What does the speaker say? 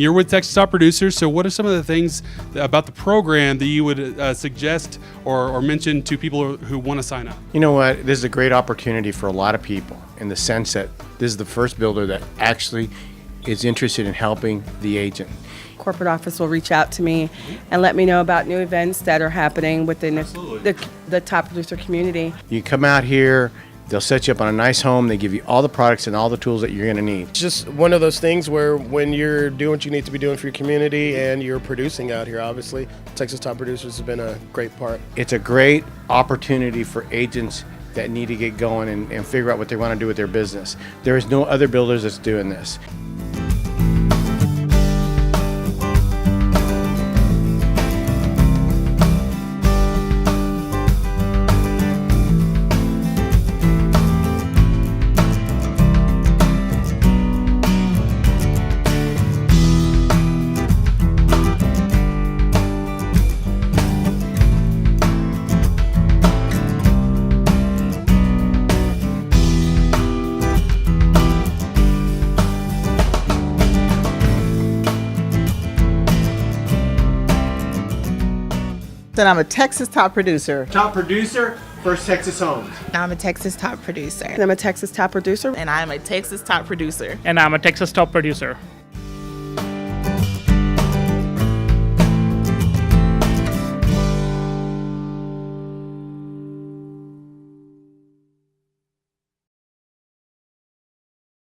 And you're with Texas Top Producers, so what are some of the things about the program that you would suggest or mention to people who want to sign up? You know what? This is a great opportunity for a lot of people in the sense that this is the first builder that actually is interested in helping the agent. Corporate office will reach out to me and let me know about new events that are happening within the top producer community. You come out here, they'll set you up on a nice home, they give you all the products and all the tools that you're going to need. It's just one of those things where when you're doing what you need to be doing for your community and you're producing out here, obviously, Texas Top Producers has been a great part. It's a great opportunity for agents that need to get going and figure out what they want to do with their business. There is no other builders that's doing this. That I'm a Texas Top Producer. Top producer, First Texas Homes. I'm a Texas Top Producer. And I'm a Texas Top Producer. And I'm a Texas Top Producer. And I'm a Texas Top Producer.